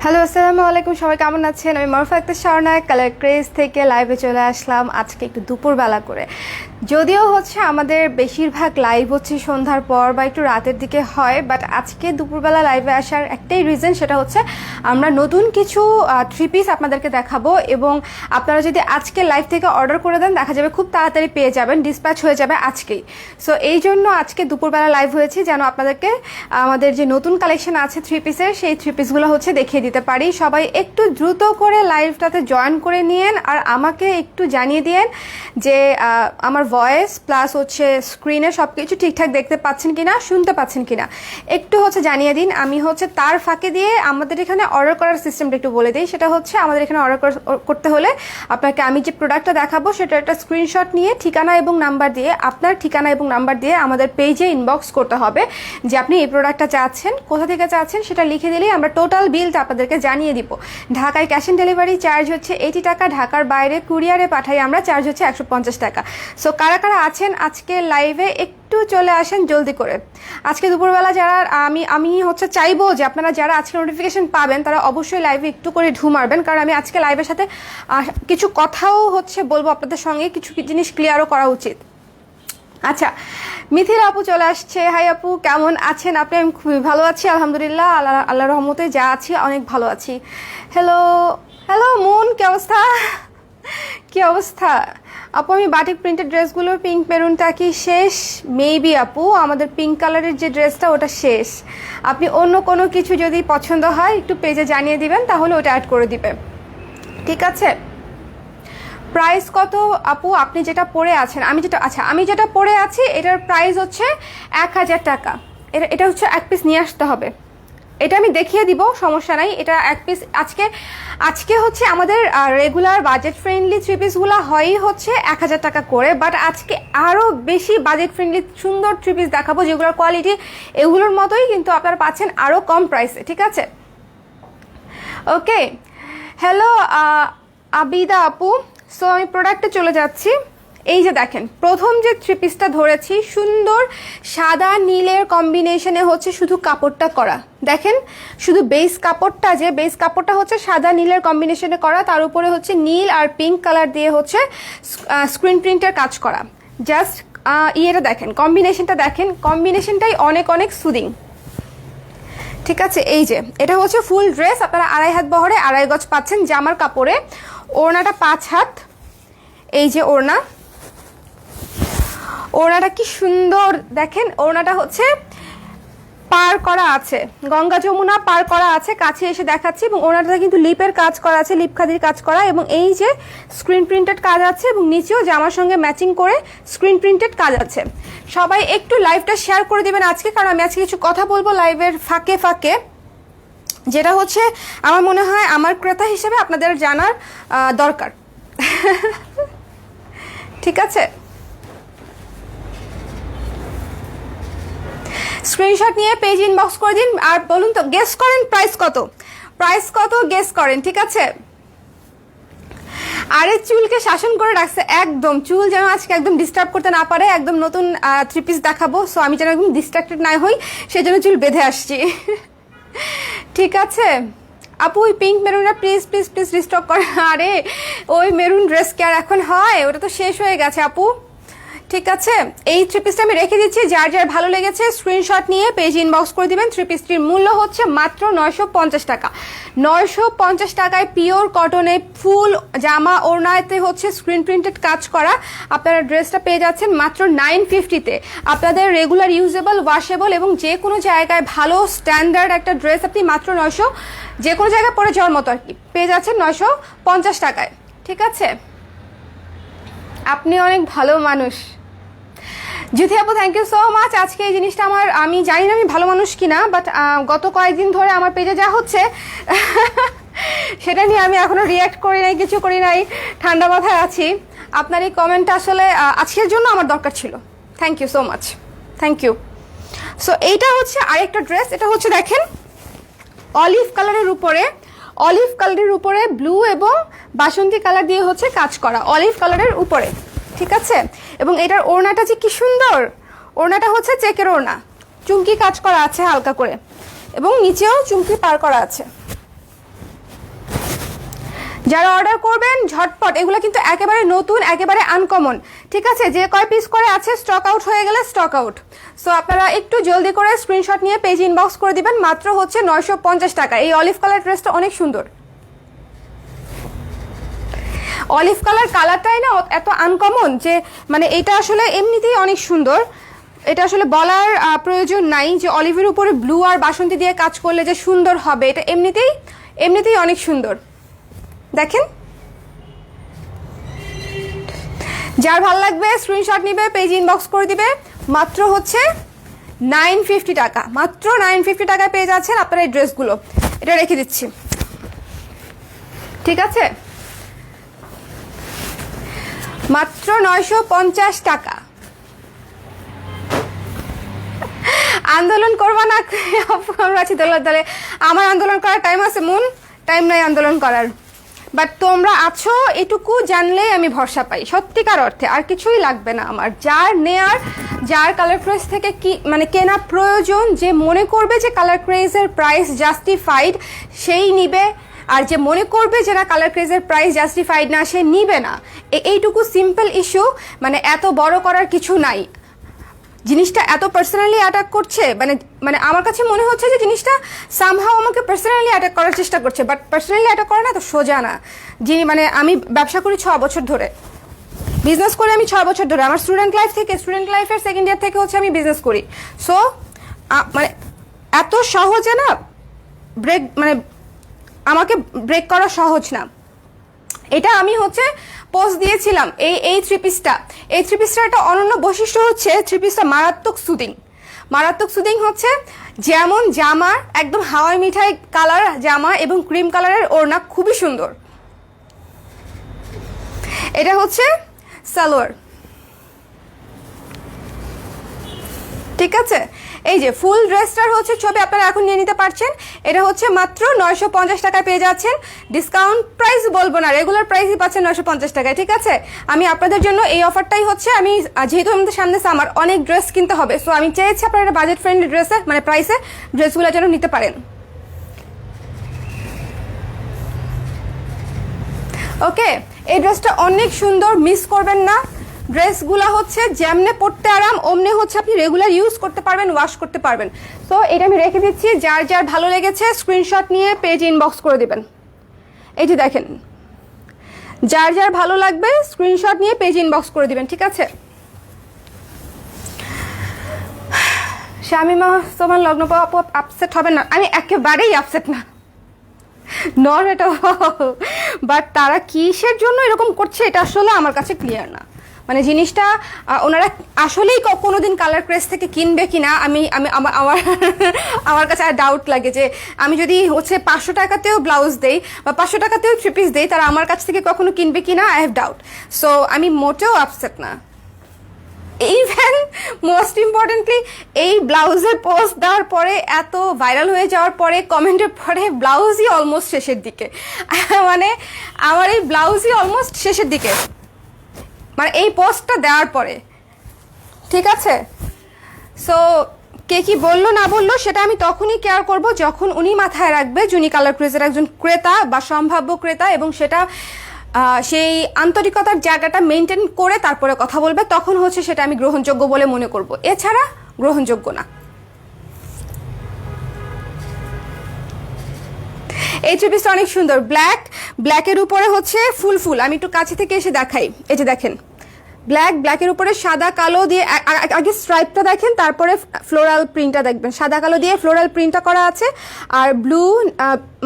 Hello, আসসালামু আলাইকুম। সবাই কেমন আছেন? আমি মারুফা আক্তার স্বর্ণায় কালার ক্রেজ থেকে লাইভে চলে আসলাম আজকে একটু দুপুরবেলা করে। যদিও আমাদের বেশিরভাগ লাইভ হচ্ছে সন্ধ্যার পর বা একটু রাতের দিকে হয়, বাট আজকে দুপুরবেলা লাইভে আসার একটাই রিজন, সেটা হচ্ছে আমরা নতুন কিছু থ্রি পিস আপনাদেরকে দেখাবো এবং আপনারা যদি আজকে লাইভ থেকে অর্ডার করে দেন দেখা যাবে খুব তাড়াতাড়ি পেয়ে যাবেন, ডিসপ্যাচ হয়ে যাবে আজকেই। সো এই জন্য আজকে দুপুরবেলা লাইভ হয়েছে যেন আপনাদেরকে আমাদের যে নতুন কালেকশন আছে থ্রি পিসের, সেই থ্রি পিসগুলো দেখিয়ে দিতে পারি। সবাই একটু দ্রুত করে লাইভটাতে জয়েন করে নিয়েন আর আমাকে একটু জানিয়ে দিয়েন যে আমার ভয়েস প্লাস স্ক্রিনে সব কিছু ঠিকঠাক দেখতে পাচ্ছেন কিনা, শুনতে পাচ্ছেন কিনা একটু জানিয়ে দিন। আমি তার ফাঁকে দিয়ে আমাদের এখানে অর্ডার করার সিস্টেমটা একটু বলে দিই। সেটা আমাদের এখানে অর্ডার করতে হলে আপনাকে আমি যে প্রোডাক্টটা দেখাবো সেটা একটা স্ক্রিনশট নিয়ে ঠিকানা এবং নাম্বার দিয়ে, আপনার ঠিকানা এবং নাম্বার দিয়ে আমাদের পেজে ইনবক্স করতে হবে যে আপনি এই প্রোডাক্টটা চাচ্ছেন, কোথা থেকে চাচ্ছেন সেটা লিখে দিলেই আমরা টোটাল বিলটা আপনাদেরকে জানিয়ে দিব। ঢাকায় ক্যাশ অন ডেলিভারি চার্জ 80 টাকা, ঢাকার বাইরে কুরিয়ারে পাঠাই আমরা, চার্জ 150 টাকা। সো কারা কারা আছেন আজকে লাইভে একটু চলে আসেন জলদি করে। আজকে দুপুরবেলা যারা আমি চাইবো যে আপনারা যারা আজকে নোটিফিকেশন পাবেন তারা অবশ্যই লাইভে একটু করে ঢু মারবেন, কারণ আমি আজকে লাইভের সাথে কিছু কথাও বলবো আপনাদের সঙ্গে, কিছু জিনিস ক্লিয়ারও করা উচিত। আচ্ছা, মিথিলা আপু চলে আসছে। হাই আপু, কেমন আছেন আপনি? আমি খুবই ভালো আছি আলহামদুলিল্লাহ, আল্লাহ রহমতে যা আছি অনেক ভালো আছি। হ্যালো হ্যালো মুন, কি অবস্থা? কি অবস্থা আপু? আমি বাটিক প্রিন্টেড ড্রেসগুলোর পিঙ্ক মেরুনটা কি শেষ? মেবি আপু, আমাদের পিঙ্ক কালারের যে ড্রেসটা ওটা শেষ। আপনি অন্য কোনো কিছু যদি পছন্দ হয় একটু পেজে জানিয়ে দিবেন, তাহলে ওটা অ্যাড করে দিবে, ঠিক আছে? প্রাইস কত আপু আপনি যেটা পরে আছেন? আমি যেটা পরে আছি এটার প্রাইস 1000 টাকা। এটা এক পিস নিয়ে আসতে হবে, এটা আমি দেখিয়ে দিব, সমস্যা নাই। এটা এক পিস আজকে আমাদের রেগুলার বাজেট ফ্রেন্ডলি থ্রি পিসগুলো হয়ই 1000 টাকা করে, বাট আজকে আরও বেশি বাজেট ফ্রেন্ডলি সুন্দর থ্রি পিস দেখাবো যেগুলোর কোয়ালিটি এগুলোর মতোই, কিন্তু আপনারা পাচ্ছেন আরও কম প্রাইসে, ঠিক আছে? ওকে, হ্যালো আবিদা আপু। সো আমি প্রোডাক্টে চলে যাচ্ছি। এই যে দেখেন, প্রথম যে থ্রি পিসটা ধরেছি সুন্দর সাদা নীলের কম্বিনেশনে শুধু কাপড়টা করা, দেখেন শুধু বেস কাপড়টা সাদা নীলের কম্বিনেশনে করা, তার উপরে নীল আর পিঙ্ক কালার দিয়ে স্ক্রিন প্রিন্টের কাজ করা। জাস্ট ইয়েটা দেখেন, কম্বিনেশনটাই অনেক অনেক সুদিং, ঠিক আছে? এই যে এটা ফুল ড্রেস, আপনারা 2.5 হাত বহরে 2.5 গজ পাচ্ছেন জামার কাপড়ে। ওড়নাটা 5 হাত, এই যে ওড়নাটা কি সুন্দর দেখেন। ওড়নাটা পার করা আছে, গঙ্গা যমুনা পার করা আছে, কাছে এসে দেখাচ্ছি। এবং ওড়নাটা কিন্তু লিপের কাজ করা আছে, লিপ খাদির কাজ করা, এবং এই যে স্ক্রিন প্রিন্টেড কাজ আছে, এবং নিচেও জামার সঙ্গে ম্যাচিং করে স্ক্রিন প্রিন্টেড কাজ আছে। সবাই একটু লাইভটা শেয়ার করে দিবেন আজকে, কারণ আমি আজকে কিছু কথা বলবো লাইভের ফাঁকে ফাঁকে, যেটা আমার মনে হয় আমার ক্রেতা হিসেবে আপনাদের জানার দরকার। ঠিক আছে, স্ক্রিনশট নিয়ে পেজ ইনবক্স করে দিন আর বলুন তো গেস করেন প্রাইস কত গেস করেন, ঠিক আছে? আরে চুলকে শাসন করে রাখছে একদম, চুল যেন আজকে একদম ডিস্টার্ব করতে না পারে। একদম নতুন থ্রি পিস দেখাবো, সো আমি যেন একদম ডিস্ট্রাক্টেড না হই সেই জন্য চুল বেঁধে আসছি। ঠিক আছে আপু, ওই পিঙ্ক মেরুনটা প্লিজ প্লিজ প্লিজ রিস্টক করে। আরে ওই মেরুন ড্রেস কি আর এখন হয়? ওটা তো শেষ হয়ে গেছে আপু, ঠিক আছে? এই থ্রি পিসটা আমি রেখে দিচ্ছি, যার যার ভালো লেগেছে স্ক্রিনশট নিয়ে পেজ ইনবক্স করে দিবেন। থ্রি পিসটির মূল্য মাত্র 950 টাকা। 950 টাকায় পিওর কটনে ফুল জামা ওড়নাতে স্ক্রিন প্রিন্টেড কাজ করা আপনারা ড্রেসটা পেয়ে যাচ্ছেন মাত্র 950-তে। আপনাদের রেগুলার ইউজেবল, ওয়াশেবল এবং যে কোনো জায়গায় ভালো স্ট্যান্ডার্ড একটা ড্রেস আপনি মাত্র 900, যে কোনো জায়গায় পরে যাওয়ার মতো আর কি, পেয়ে যাচ্ছেন 950 টাকায়, ঠিক আছে? আপনি অনেক ভালো মানুষ। জ্যোতি আপু, থ্যাংক ইউ সো মাচ। আজকে এই জিনিসটা আমি জানি না আমি ভালো মানুষ কিনা, বাট গত কয়েকদিন ধরে আমার পেজে যা সেটা নিয়ে আমি এখনো রিয়াক্ট করি নাই, কিছু করি নাই, ঠান্ডা মাথায় আছি। আপনার এই কমেন্টটা আজকের জন্য আমার দরকার ছিল। Thank you so much, thank you. So এইটা আরেকটা ড্রেস, এটা দেখেন অলিভ কালারের উপরে ব্লু এবং বাসন্তী কালার দিয়ে কাজ করা, অলিভ কালারের উপরে, ঠিক আছে? এবং এটার ওড়নাটা যে কি সুন্দর, ওড়নাটা চেকের ওড়না, চুমকি কাজ করা আছে হালকা করে, এবং নিচেও চুমকি পার করা আছে। যারা অর্ডার করবেন ঝটপট, এগুলো কিন্তু একেবারে নতুন, একেবারে আনকমন, ঠিক আছে? যে কয় পিস করে আছে স্টক আউট হয়ে গেলে স্টক আউট। সো আপনারা একটু জলদি করে স্ক্রিনশট নিয়ে পেজ ইনবক্স করে দিবেন, মাত্র হচ্ছে 950 টাকা। এই অলিভ কালার ড্রেসটা অনেক সুন্দর, অলিভ কালারটাই না এত আনকমন যে মানে এটা আসলে এমনিতেই অনেক সুন্দর। এটা আসলে বলার প্রয়োজন নাই যে অলিভের উপরে ব্লু আর বাসন্তী দিয়ে কাজ করলে যে সুন্দর হবে, এটা এমনিতেই অনেক সুন্দর। দেখেন, যার ভালো লাগবে স্ক্রিনশট নিবে, পেজ ইনবক্স করে দিবে, মাত্র হচ্ছে 950 টাকা, মাত্র 950 টাকায় পেয়ে যাচ্ছেন আপনারা এই ড্রেসগুলো। এটা রেখে দিচ্ছি, ঠিক আছে? মাত্র 950 টাকা। আন্দোলন করবা না? আমরা আছি দলের দলে, আমার আন্দোলন করার টাইম আছে? টাইম নাই আন্দোলন করার, বাট তোমরা আছো এটুকু জানলেই আমি ভরসা পাই, সত্যিকার অর্থে। আর কিছুই লাগবে না আমার, যার নেয়ার, যার কালার ক্রেজ থেকে কি মানে কেনা প্রয়োজন, যে মনে করবে যে কালার ক্রেজের প্রাইস জাস্টিফাইড সেই নিবে, আর যে মনে করবে যে না কালার ক্রেজের প্রাইস জাস্টিফাইড না সে নিবে না। এইটুকু সিম্পল ইস্যু, মানে এত বড় করার কিছু নাই। জিনিসটা এত পার্সোনালি অ্যাটাক করছে, মানে আমার কাছে মনে হচ্ছে যে জিনিসটা সামহাও আমাকে পার্সোনালি অ্যাটাক করার চেষ্টা করছে, বাট পার্সোনালি অ্যাটাক করে না তো সোজা না। যিনি মানে আমি ব্যবসা করি 6 বছর ধরে, বিজনেস করি আমি 6 বছর ধরে, আমার স্টুডেন্ট লাইফের সেকেন্ড ইয়ার থেকে হচ্ছে আমি বিজনেস করি। সো মানে এত সহজে না আমাকে ব্রেক করা সহজ না। এটা আমি হচ্ছে পোস্ট দিয়েছিলাম এই থ্রি পিসটা একটা অনন্য বৈশিষ্ট্য হচ্ছে থ্রি পিসটা মারাত্মক সুদিং হচ্ছে, যেমন জামা একদম হাওয়াই মিঠাই কালার জামা এবং ক্রিম কালারের ওড়না, খুবই সুন্দর। এটা হচ্ছে সালোয়ার, ঠিক আছে? এই যে ফুল ড্রেসটার হচ্ছে ছবি আপনারা এখন নিয়ে নিতে পারছেন। এটা হচ্ছে মাত্র 950 টাকায় পেয়ে যাচ্ছেন। ডিসকাউন্ট প্রাইস বলবো না, রেগুলার প্রাইসই পাচ্ছেন 950 টাকায়, ঠিক আছে? আমি আপনাদের জন্য এই অফারটাই হচ্ছে, আমি যেহেতু আমাদের সামনে আমার অনেক ড্রেস কিনতে হবে, সো আমি চেয়েছি আপনারা একটা বাজেট ফ্রেন্ডলি ড্রেসে মানে প্রাইসে ড্রেসগুলো যেন নিতে পারেন। ওকে, এই ড্রেসটা অনেক সুন্দর, মিস করবেন না। ড্রেসগুলো হচ্ছে যেমনে পড়তে আরাম, অমনে হচ্ছে আপনি রেগুলার ইউজ করতে পারবেন, ওয়াশ করতে পারবেন। তো এটা আমি রেখে দিচ্ছি, যার ভালো লেগেছে স্ক্রিনশট নিয়ে পেজ ইনবক্স করে দিবেন। এই যে দেখেন, যার ভালো লাগবে স্ক্রিনশট নিয়ে পেজ ইনবক্স করে দিবেন, ঠিক আছে? শামিমা তোমার লগ্ন আপু আপসেট হবে না? আমি একেবারেই আপসেট না, নট এট অল, বাট তারা কিসের জন্য এরকম করছে এটা আসলে আমার কাছে ক্লিয়ার না। মানে জিনিসটা ওনারা আসলেই কোনোদিন কালার ক্রেজ থেকে কিনবে কিনা আমার কাছে ডাউট লাগে যে আমি যদি হচ্ছে 500 টাকাতেও ব্লাউজ দেই বা 500 টাকাতেও থ্রি পিস দেই, তারা আমার কাছ থেকে কখনো কিনবে কিনা, আই হ্যাভ ডাউট। সো আমি মোটেও আপসেট না। ইভেন মোস্ট ইম্পর্টেন্টলি এই ব্লাউজের পোস্ট দেওয়ার পরে, এত ভাইরাল হয়ে যাওয়ার পরে, কমেন্টের পরে ব্লাউজই অলমোস্ট শেষের দিকে, মানে আমার এই ব্লাউজই অলমোস্ট শেষের দিকে, মানে এই পোস্টটা দেওয়ার পরে, ঠিক আছে? সো কে কি বললো না বললো সেটা আমি তখনই কেয়ার করব যখন উনি মাথায় রাখবে যে উনি কালার ক্রেজের একজন ক্রেতা বা সম্ভাব্য ক্রেতা, এবং সেটা সেই আন্তরিকতার জায়গাটা মেনটেন করে তারপরে কথা বলবে, তখন হচ্ছে সেটা আমি গ্রহণযোগ্য বলে মনে করব, এছাড়া গ্রহণযোগ্য না। এই থ্রি পিসটা অনেক সুন্দর, ব্ল্যাকের উপরে হচ্ছে ফুল, আমি একটু কাছে থেকে এসে দেখাই। এই যে দেখেন, ব্ল্যাকের উপরে সাদা কালো দিয়ে, আগে স্ট্রাইপটা দেখেন, তারপরে ফ্লোরাল প্রিন্টটা দেখবেন। সাদা কালো দিয়ে ফ্লোরাল প্রিন্টটা করা আছে, আর ব্লু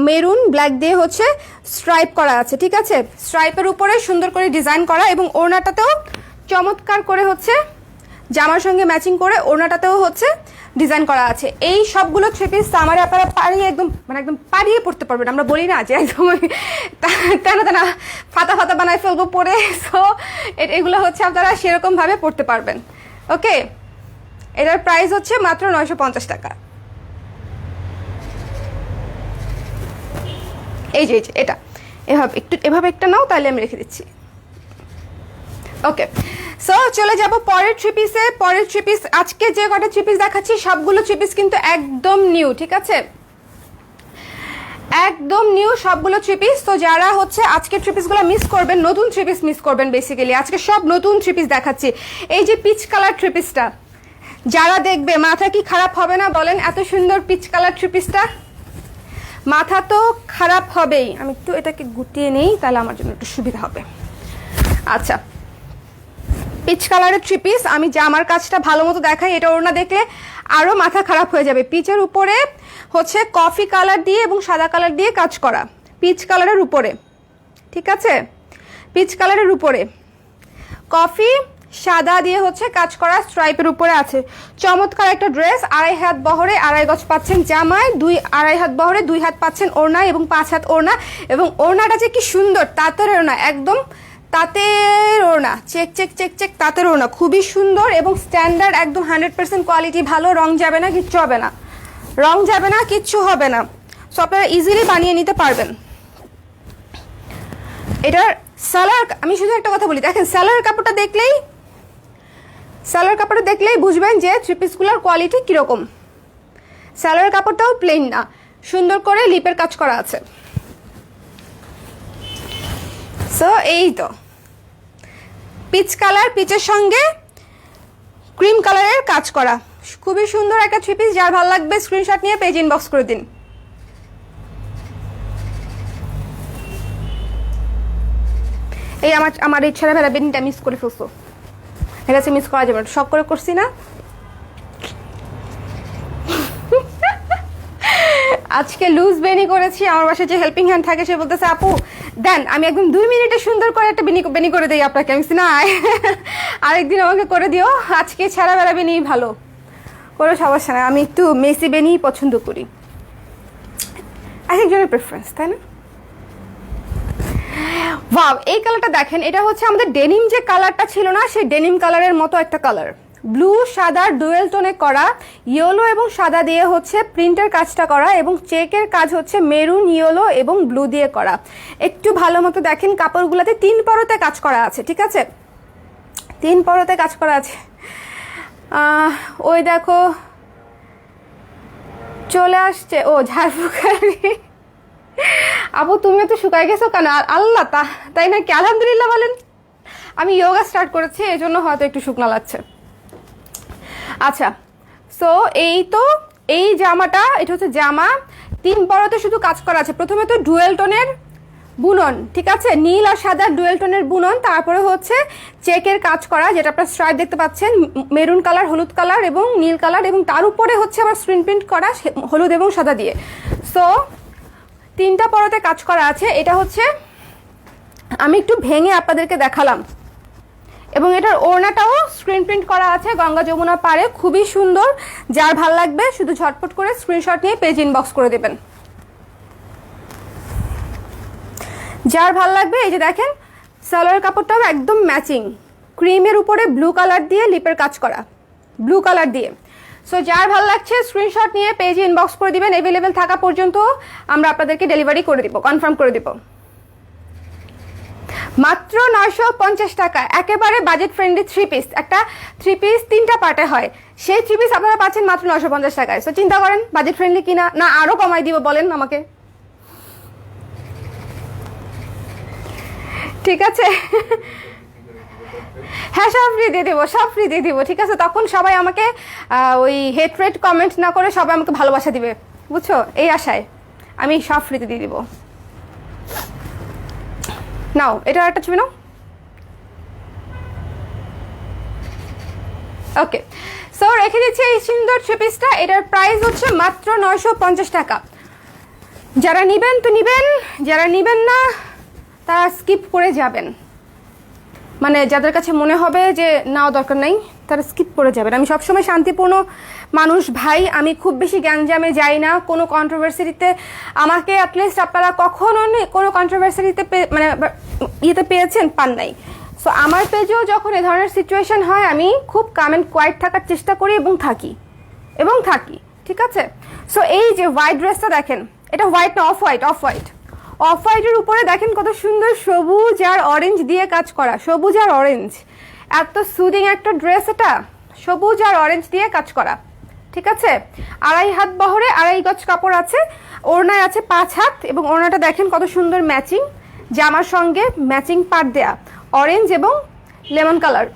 মেরুন ব্ল্যাক দিয়ে হচ্ছে স্ট্রাইপ করা আছে, ঠিক আছে? স্ট্রাইপের উপরে সুন্দর করে ডিজাইন করা, এবং ওড়নাটাতেও চমৎকার করে হচ্ছে জামার সঙ্গে ম্যাচিং করে ওড়নাটাতেও হচ্ছে ডিজাইন করা আছে। এই সবগুলো থ্রি পিস আমারে আপনারা পাড়িয়ে একদম পাড়িয়ে পড়তে পারবেন। আমরা বলি না যে একদম টানা ফাতা বানায় ফেলবো পরে, সো এগুলো হচ্ছে আপনারা সেরকমভাবে পড়তে পারবেন। ওকে, এটার প্রাইস হচ্ছে মাত্র 950 টাকা। এই যে এটা এভাবে একটা নাও, তাহলে আমি রেখে দিচ্ছি। ওকে, সো চলে যাব পরের থ্রি পিস। আজকে যে কটা থ্রি পিস দেখাচ্ছি সবগুলো থ্রি পিস কিন্তু একদম নিউ, ঠিক আছে? একদম নিউ সবগুলো থ্রি পিস। তো যারা হচ্ছে আজকে থ্রি পিসগুলো মিস করবেন, নতুন থ্রি পিস মিস করবেন বেসিক্যালি, আজকে সব নতুন থ্রি পিস দেখাচ্ছি। এই যে পিচ কালার থ্রি পিসটা যারা দেখবে মাথা কি খারাপ হবে না বলেন? এত সুন্দর পিচ কালার থ্রি পিসটা, মাথা তো খারাপ হবেই। আমি একটু এটাকে গুটিয়ে নেই, তাহলে আমার জন্য একটু সুবিধা হবে। আচ্ছা, পিচ কালারের থ্রি পিস, আমি জামার কাজটা ভালো মতো দেখাই, এটা ওড়না দেখলে আরও মাথা খারাপ হয়ে যাবে। পিচের উপরে হচ্ছে কফি কালার দিয়ে এবং সাদা কালার দিয়ে কাজ করা, পিচ কালারের উপরে, ঠিক আছে? পিচ কালারের উপরে কফি সাদা দিয়ে হচ্ছে কাজ করা, স্ট্রাইপের উপরে আছে। চমৎকার একটা ড্রেস, 2.5 হাত বহরে 2.5 গজ পাচ্ছেন জামায়, 2.5 হাত বহরে 2 হাত পাচ্ছেন ওড়নায় এবং 5 হাত ওড়না। এবং ওড়নাটা যে কি সুন্দর, তাঁতের ওড়না, একদম তাঁতের ওড়না, চেক চেক চেক চেক তাঁতের ওড়না, খুবই সুন্দর এবং স্ট্যান্ডার্ড, একদম 100% কোয়ালিটি ভালো, রং যাবে না, কিচ্ছু হবে না, রং যাবে না, কিচ্ছু হবে না। সো আপনারা ইজিলি বানিয়ে নিতে পারবেন। এটার সালোয়ার, আমি শুধু একটা কথা বলি, দেখেন সালোয়ার কাপড়টা দেখলেই বুঝবেন যে থ্রি পিসগুলোর কোয়ালিটি কীরকম। সালোয়ার কাপড়টাও প্লেন না, সুন্দর করে লিপের কাজ করা আছে। সো এই তো পিচ কালার, পিচের সঙ্গে ক্রিম কালারের কাজ করা, খুবই সুন্দর একটা থ্রি পিস। যার ভালো লাগবে স্ক্রিনশট নিয়ে পেজ ইনবক্স করে দিন। এই আমার এই ছেড়ে ফেলা বেনিটা মিস করে ফেলছো, এটা মিস করা যাবে না, শখ করে করছি না। আজকে লুজ বেনি করেছি, আমার বাসায় যে হেল্পিং হ্যান্ড থাকে সে বলতেছে আপু দেন, আমি একদম 2 মিনিটে সুন্দর করে একটা বেনি করে দিই আপনাকে। আমি না, আরেকদিন আমাকে করে দিও, আজকে ছাড়া বেড়া বেনি ভালো, কোনো সমস্যা না। আমি একটু মেসি বেনি পছন্দ করি, একজনের প্রেফারেন্স, তাই না? ওয়াও, এই কালারটা দেখেন, এটা হচ্ছে আমাদের ডেনিম যে কালারটা ছিল না, সেই ডেনিম কালারের মতো একটা কালার, ব্লু সাদার ডুয়েল টোনে করা, ইয়েলো এবং সাদা দিয়ে হচ্ছে প্রিন্টের কাজটা করা এবং চেকের কাজ হচ্ছে মেরুন, ইয়েলো এবং ব্লু দিয়ে করা। একটু ভালো মতো দেখেন, কাপড়গুলোতে 3 পরতে কাজ করা আছে, ঠিক আছে? 3 পরতে কাজ করা আছে। ওই দেখো চলে আসছে, ও ঝাড়ফুঁকারি আপু তুমিও তো শুকায় গেছো কেন? আল্লাহ, তাই নাকি? আলহামদুলিল্লাহ বলেন। আমি যোগা স্টার্ট করেছি, এই জন্য হয়তো একটু শুকনা লাগছে। আচ্ছা, সো এই তো এই জামাটা, এটা হচ্ছে জামা, 3 পরতে শুধু কাজ করা আছে। প্রথমে তো ডুয়েল টোনের বুনন, ঠিক আছে, নীল আর সাদা ডুয়েল টোনের বুনন, তারপরে হচ্ছে চেকের কাজ করা, যেটা আপনার স্ট্রাইপ দেখতে পাচ্ছেন, মেরুন কালার, হলুদ কালার এবং নীল কালার, এবং তার উপরে হচ্ছে আবার স্ক্রিন প্রিন্ট করা হলুদ এবং সাদা দিয়ে। সো 3টা পরতে কাজ করা আছে। এটা হচ্ছে আমি একটু ভেঙে আপনাদেরকে দেখালাম, এবং এটার ওড়নাটাও স্ক্রিন প্রিন্ট করা আছে গঙ্গা যমুনা পাড়ে, খুবই সুন্দর। যার ভাল লাগবে শুধু ঝটপট করে স্ক্রিনশট নিয়ে পেজ ইনবক্স করে দেবেন। যার ভাল লাগবে, এই যে দেখেন সালোয়ার কাপড়টাও একদম ম্যাচিং, ক্রিমের উপরে ব্লু কালার দিয়ে লিপের কাজ করা, ব্লু কালার দিয়ে। সো যার ভালো লাগছে স্ক্রিনশট নিয়ে পেজে ইনবক্স করে দিবেন। অ্যাভেলেবেল থাকা পর্যন্ত আমরা আপনাদেরকে ডেলিভারি করে দিব, কনফার্ম করে দিব। মাত্র 950 টাকা, একেবারে বাজেট ফ্রেন্ডলি থ্রি পিস। একটা থ্রি পিস 3টা পার্টে হয়, সেই থ্রি পিস আপনারা পাচ্ছেন মাত্র 950 টাকায়। সো চিন্তা করেন বাজেট ফ্রেন্ডলি কিনা, না আরও কমাই দিব বলেন আমাকে, ঠিক আছে? হ্যাঁ, সব ফ্রি দিয়ে দেবো, সব ফ্রি দিয়ে দিব, ঠিক আছে? তখন সবাই আমাকে ওই হেট্রেট কমেন্ট না করে সবাই আমাকে ভালোবাসা দিবে, বুঝছো? এই আশায় আমি সব ফ্রিতে দিয়ে দিব। নাও, এটা একটা ছবি নাও। ওকে, সো রেখে দিচ্ছি এই সুন্দর থ্রি পিসটা। এটার প্রাইস হচ্ছে মাত্র 950 টাকা। যারা নিবেন তো নিবেন, যারা নিবেন না তারা স্কিপ করে যাবেন। মানে যাদের কাছে মনে হবে যে নাও দরকার নেই, তারা স্কিপ করে যাবেন। আমি সবসময় শান্তিপূর্ণ মানুষ ভাই, আমি খুব বেশি গ্যাঞ্জামে যাই না, কোনো কন্ট্রোভার্সিতে আমাকে অ্যাটলিস্ট আপনারা কখনো কোনো কন্ট্রোভার্সিতে মানে ইয়েতে পেয়েছেন, পান নাই। সো আমার পেজেও যখন এ ধরনের সিচুয়েশন হয় আমি খুব কাম অ্যান্ড কোয়াইট থাকার চেষ্টা করি এবং থাকি, ঠিক আছে? সো এই যে হোয়াইট ড্রেসটা দেখেন, এটা হোয়াইট না, অফ হোয়াইটের উপরে দেখেন কত সুন্দর সবুজ আর অরেঞ্জ দিয়ে কাজ করা, সবুজ আর অরেঞ্জ, এত সুদিং একটা ড্রেস, এটা সবুজ আর অরেঞ্জ দিয়ে কাজ করা, ঠিক আছে, 2.5 হাত বহরে 2.5 গজ কাপড় আছে, ওড়নায় আছে 5 হাত, এবং ওড়নাটা দেখেন কত সুন্দর ম্যাচিং, জামার সঙ্গে ম্যাচিং পাড় দেয়া, অরেঞ্জ এবং লেমন কালার,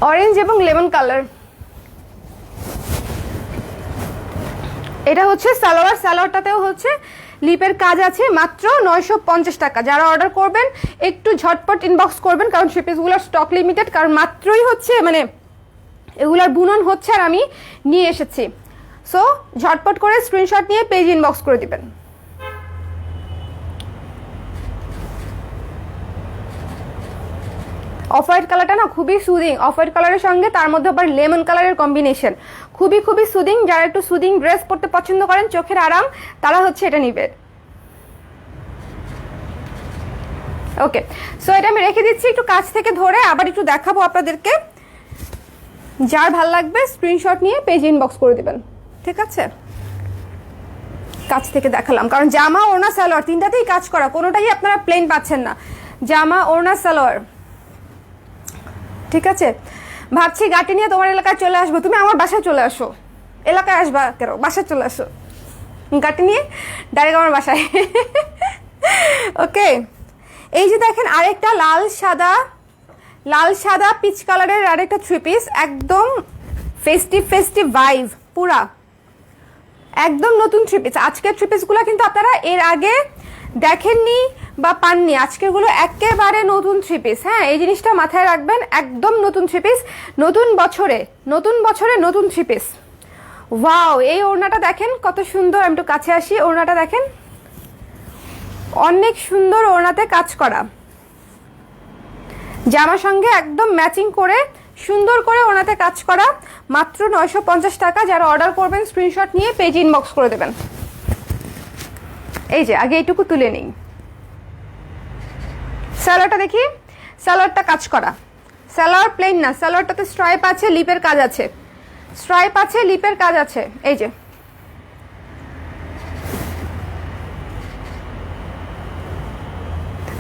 অরেঞ্জ এবং লেমন কালার। এটা হচ্ছে সালোয়ার, সালোয়ারটাতেও হচ্ছে লিপের কাজ আছে, মাত্র 950 টাকা। যারা অর্ডার করবেন একটু ঝটপট ইনবক্স করবেন, কারণ থ্রি পিসগুলোর স্টক লিমিটেড, কারণ মাত্রই হচ্ছে মানে এগুলার বুনন হচ্ছে আর আমি নিয়ে এসেছি। সো ঝটপট করে স্ক্রিনশট নিয়ে পেজ ইনবক্স করে দিবেন। অফ হোয়াইট কালারটা না খুবই সুদিং, অফ হোয়াইট কালারের সঙ্গে তার মধ্যে আবার লেমন কালারের কম্বিনেশন, খুবই খুবই সুদিং। যারা একটু সুদিং ড্রেস পরতে পছন্দ করেন, চোখের আরাম, তারা হচ্ছে এটা নিবেন। ওকে, সো এটা আমি রেখে দিচ্ছি, একটু কাছ থেকে ধরে আবার একটু দেখাবো আপনাদেরকে। যার ভাল লাগবে স্ক্রিনশট নিয়ে পেজ ইনবক্স করে দিবেন, ঠিক আছে? কাছ থেকে দেখালাম, কারণ জামা ওড়না সালোয়ার তিনটাতেই কাজ করা, কোনোটাই আপনারা প্লেন পাচ্ছেন না, জামা ওড়না সালোয়ার, ঠিক আছে? ভাবছি গাটি নিয়ে তোমার এলাকায় চলে আসবো, তুমি আমার বাসায় চলে আসো, এলাকায় আসবা কেন, বাসায় চলে আসো, গাটি নিয়ে ডাইরেক্ট আমার বাসায়। ওকে, এই যে দেখেন আরেকটা লাল সাদা পিচ কালারের আরেকটা থ্রি পিস, একদম ফেস্টিভ ভাইভ, পুরা একদম নতুন থ্রি পিস। আজকের থ্রি পিসগুলো কিন্তু আপনারা এর আগে দেখেননি বা পাননি, আজকেরগুলো একেবারে নতুন থ্রি পিস। হ্যাঁ, এই জিনিসটা মাথায় রাখবেন, একদম নতুন থ্রি পিস, নতুন বছরে নতুন থ্রি পিস। ওয়াও, এই ওড়নাটা দেখেন কত সুন্দর, আমি একটু কাছে আসি, ওড়নাটা দেখেন অনেক সুন্দর, ওড়নাতে কাজ করা, জামার সঙ্গে একদম ম্যাচিং করে সুন্দর করে ওড়নাতে কাজ করা, মাত্র 950 টাকা। যারা অর্ডার করবেন স্ক্রিনশট নিয়ে পেজ ইনবক্স করে দেবেন। এই যে আগে এইটুকু তুলে নিই, সালোয়ারটা দেখি, সালোয়ারটা কাজ করা, সালোয়ার প্লেন না, সালোয়ারটাতে স্ট্রাইপ আছে, লিপের কাজ আছে, স্ট্রাইপ আছে, লিপের কাজ আছে, এই যে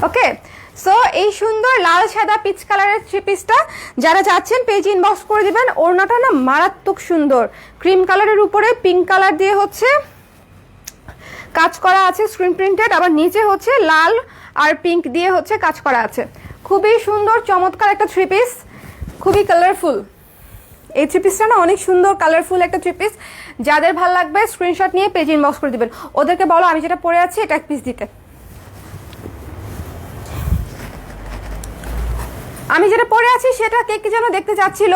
ওকে। সো এই সুন্দর লাল সাদা পিচ কালারের থ্রি পিসটা যারা চাচ্ছেন পেজ ইনবক্স করে দিবেন। ওড়নাটা না মারাত্মক সুন্দর, ক্রিম কালারের উপরে পিঙ্ক কালার দিয়ে হচ্ছে কাজ করা আছে, স্ক্রিন প্রিন্টেড, আবার নিচে হচ্ছে লাল আর পিঙ্ক দিয়ে হচ্ছে কাজ করা আছে, খুবই সুন্দর চমৎকার একটা থ্রি পিস, খুবই কালারফুল। এই থ্রি পিসটা না অনেক সুন্দর কালারফুল একটা থ্রি পিস, যাদের ভালো লাগবে স্ক্রিনশট নিয়ে পেজ ইনবক্স করে দিবেন। ওদেরকে বলো আমি যেটা পরে আছি এটা এক পিস দিতে, আমি যেটা পরে আছি সেটা কে যেন দেখতে চাচ্ছিল,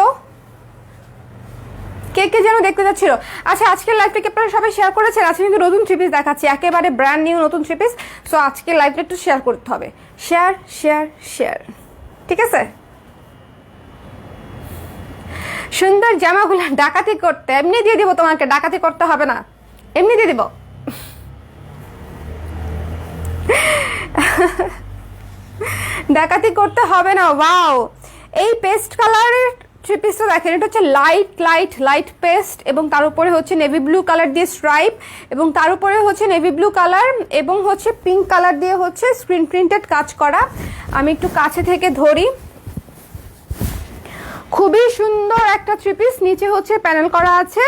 কে যেন দেখতে চাচ্ছিল। আচ্ছা, আজকের লাইভটা কি আপনারা সবাই শেয়ার করেছেন? আজকে কিন্তু নতুন থ্রি পিস দেখাচ্ছি, একেবারে ব্র্যান্ড নিউ নতুন থ্রি পিস। সো আজকের লাইভটা একটু শেয়ার করতে হবে, শেয়ার, ঠিক আছে? সুন্দর জামাগুলো ডাকাতি করতে এমনি দিয়ে দিব তোমাকে, ডাকাতি করতে হবে না, এমনি দিয়ে দিব। ডাকাতি করতে হবে না। ওয়াও, এই পেস্ট কালারের থ্রি পিসটা দেখেন, এটা হচ্ছে লাইট পেস্ট, এবং তার উপরে হচ্ছে নেভি ব্লু কালার দিয়ে স্ট্রাইপ, এবং তার উপরে হচ্ছে নেভি ব্লু কালার এবং হচ্ছে পিঙ্ক কালার দিয়ে হচ্ছে স্ক্রিন প্রিন্টেড কাজ করা। আমি একটু কাছে থেকে ধরি, খুবই সুন্দর একটা থ্রি পিস। নিচে হচ্ছে প্যানেল করা আছে,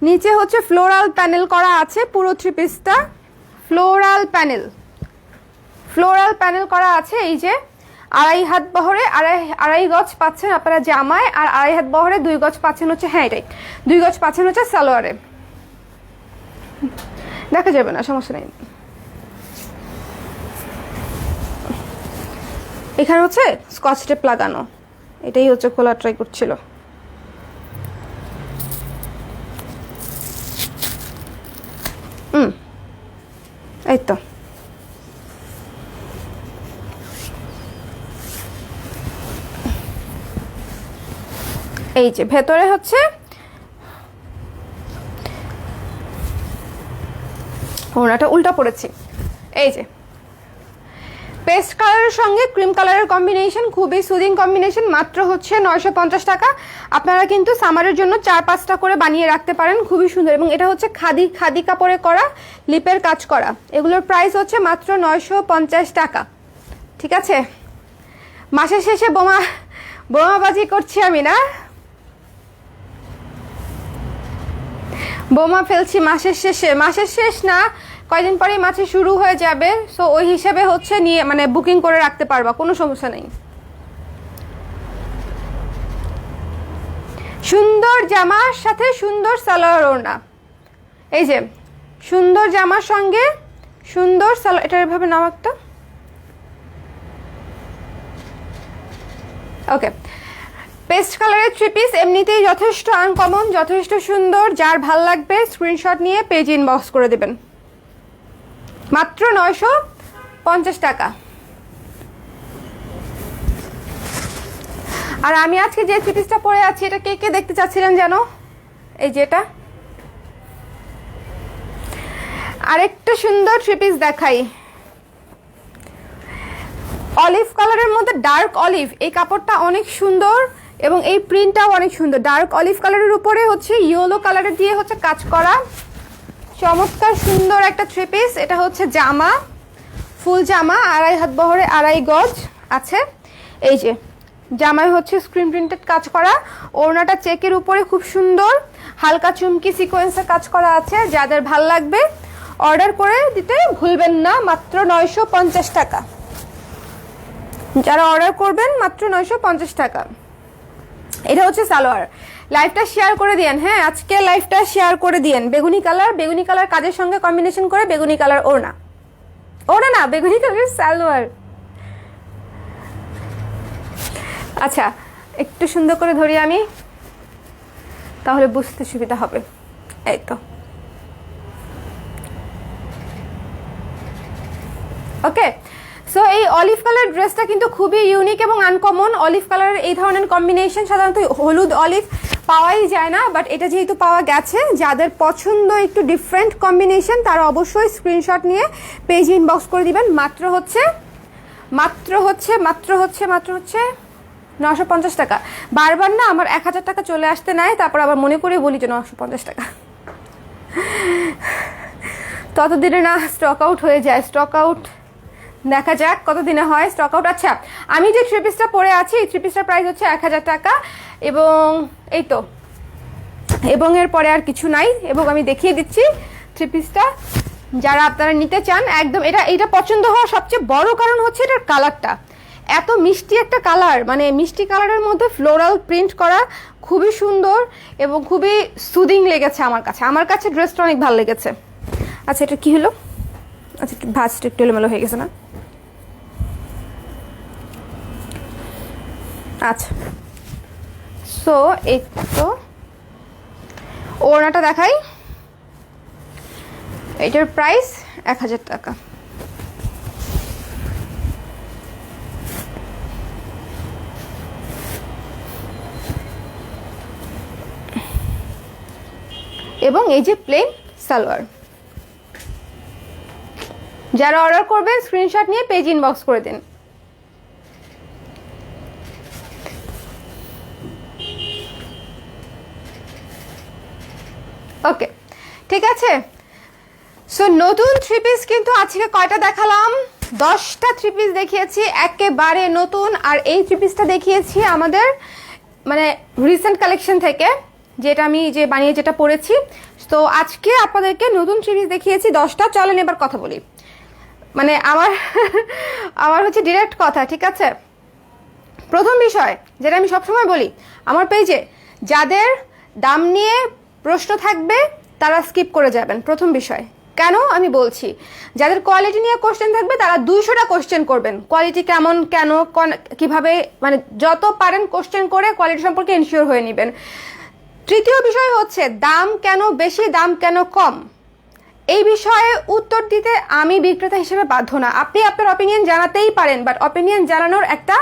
নিচে হচ্ছে ফ্লোরাল প্যানেল করা আছে, পুরো থ্রি পিসটা ফ্লোরাল প্যানেল করা আছে। এই যে 2.5 হাত বহরে 2.5 গজ পাচ্ছেন আপনারা জামায়, আর 2.5 হাত বহরে 2 গজ পাচ্ছেন হচ্ছে, হ্যাঁ এটাই 2 গজ পাচ্ছেন হচ্ছে সালোয়ারে। দেখা যাবে না, সমস্যা নেই। এখানে হচ্ছে স্কচ টেপ লাগানো, এটাই হচ্ছে খোলা ট্রাই করছিল। এই তো এই যে ভেতরে হচ্ছে ওড়নাটা উল্টা পড়েছি, এই যে পেস্ট কালারের সঙ্গে ক্রিম কালারের কম্বিনেশন, খুবই সুদিং কম্বিনেশন, মাত্র হচ্ছে 950 টাকা। আপনারা কিন্তু সামারের জন্য 4-5টা করে বানিয়ে রাখতে পারেন, খুবই সুন্দর। এবং এটা হচ্ছে খাদি কাপড়ে করা, লিপের কাজ করা, এগুলোর প্রাইস হচ্ছে মাত্র 950 টাকা, ঠিক আছে? মাসের শেষে বোমাবাজি করছি আমি না, বোমা ফেলছি মাসের শেষে। মাসের শেষ না, কয়দিন পরেই মাসে শুরু হয়ে যাবে। সো ওই হিসেবে হচ্ছে নিয়ে মানে বুকিং করে রাখতে পারবা, কোনো সমস্যা নেই। সুন্দর জামার সাথে সুন্দর সালোয়ার ওড়না, এই যে সুন্দর জামার সঙ্গে সুন্দর সালোয়ার, এটা এভাবে নাও একটা। ওকে, পেস্ট কালারের 3 পিস, এমনিতেই যথেষ্ট আনকমন, যথেষ্ট সুন্দর। যার ভাল লাগবে স্ক্রিনশট নিয়ে পেজ ইনবক্স করে দেবেন। মাত্র 950 টাকা। আর আমি আজকে যে 3 পিসটা পরে আছি, এটা কে কে দেখতে চাচ্ছিলেন জানো? এই যে এটা আরেকটা সুন্দর 3 পিস দেখাই, অলিভ কালারের মধ্যে ডার্ক অলিভ। এই কাপড়টা অনেক সুন্দর এবং এই প্রিন্টটাও অনেক সুন্দর। ডার্ক অলিভ কালারের উপরে হচ্ছে ইয়েলো কালারের দিয়ে হচ্ছে কাজ করা, চমৎকার সুন্দর একটা 3 পিস। এটা হচ্ছে জামা, ফুল জামা, 2.5 হাত বহরে 2.5 গজ আছে। এই যে জামায় হচ্ছে স্ক্রিন প্রিন্টেড কাজ করা, ওড়নাটা চেকের উপরে খুব সুন্দর হালকা চুমকি সিকোয়েন্সের কাজ করা আছে। যাদের ভাল লাগবে অর্ডার করে দিতে ভুলবেন না। মাত্র 950 টাকা। যারা অর্ডার করবেন মাত্র 950 টাকা। এটা হচ্ছে সালোয়ার। লাইভটা শেয়ার করে দিয়েন, হ্যাঁ আজকে লাইভটা শেয়ার করে দিয়েন। বেগুনি কালার কাজের সঙ্গে কম্বিনেশন করে বেগুনি কালার ওড়না, ওড়না না বেগুনি কালার সালোয়ার। আচ্ছা একটু সুন্দর করে ধরি আমি, তাহলে বুঝতে সুবিধা হবে। এই তো ওকে। সো এই অলিভ কালার ড্রেসটা কিন্তু খুবই ইউনিক এবং আনকমন। অলিভ কালারের এই ধরনের কম্বিনেশন সাধারণত হলুদ অলিভ পাওয়াই যায় না, বাট এটা যেহেতু পাওয়া গেছে, যাদের পছন্দ একটু ডিফারেন্ট কম্বিনেশন তারা অবশ্যই স্ক্রিনশট নিয়ে পেজ ইনবক্স করে দিবেন। মাত্র হচ্ছে 950 টাকা। বারবার না আমার 1000 টাকা চলে আসতে নাই, তারপর আবার মনে করে বলি যে 950 টাকা, ততদিনে না স্টক আউট হয়ে যায়। স্টক আউট দেখা যাক কতদিনে হয় স্টক আউট। আচ্ছা আমি যে 3 পিসটা পরে আছি, এই 3 পিসটার প্রাইস হচ্ছে 1000 টাকা। এবং এই তো, এবং এর পরে আর কিছু নাই। এবং আমি দেখিয়ে দিচ্ছি 3 পিসটা, যারা আপনারা নিতে চান একদম। এটা পছন্দ হওয়ার সবচেয়ে বড় কারণ হচ্ছে এটার কালারটা, এত মিষ্টি একটা কালার, মানে মিষ্টি কালারের মধ্যে ফ্লোরাল প্রিন্ট করা, খুবই সুন্দর এবং খুবই সুদিং লেগেছে আমার কাছে ড্রেসটা অনেক ভালো লেগেছে। আচ্ছা এটা কি হলো? আচ্ছা ভাঁজটা একটু এলোমেলো হয়ে গেছে না? আচ্ছা সো এই তো ওড়নাটা দেখাই, এটার প্রাইস 1000 টাকা। এবং এই যে প্লেন সালোয়ার। যারা অর্ডার করবেন স্ক্রিনশট নিয়ে পেজ ইনবক্স করে দিন। ওকে ঠিক আছে। সো নতুন 3 পিস কিন্তু আজকে কয়টা দেখালাম? 10টা 3 পিস দেখিয়েছি, একেবারে নতুন। আর এই 3 পিসটা দেখিয়েছি আমাদের মানে রিসেন্ট কালেকশন থেকে, যেটা আমি যে বানিয়ে যেটা পরেছি। তো আজকে আপনাদেরকে নতুন 3 পিস দেখিয়েছি 10টা। চলেন এবার কথা বলি, মানে আমার হচ্ছে ডিরেক্ট কথা, ঠিক আছে? প্রথম বিষয় যেটা আমি সবসময় বলি, আমার পেজে যাদের দাম নিয়ে প্রশ্ন থাকবে তারা স্কিপ করে যাবেন। প্রথম বিষয় কেন আমি বলছি, যাদের কোয়ালিটি নিয়ে কোশ্চেন থাকবে তারা 200টা কোশ্চেন করবেন, কোয়ালিটি কেমন, কেন, কিভাবে, মানে যত পারেন কোশ্চেন করে কোয়ালিটি সম্পর্কে ইনশিওর হয়ে নেবেন। তৃতীয় বিষয় হচ্ছে দাম কেন বেশি, দাম কেন কম, এই বিষয়ে উত্তর দিতে আমি বিক্রেতা হিসেবে বাধ্য না। আপনি আপনার অপিনিয়ন জানাতেই পারেন, বাট অপিনিয়ন জানানোর একটা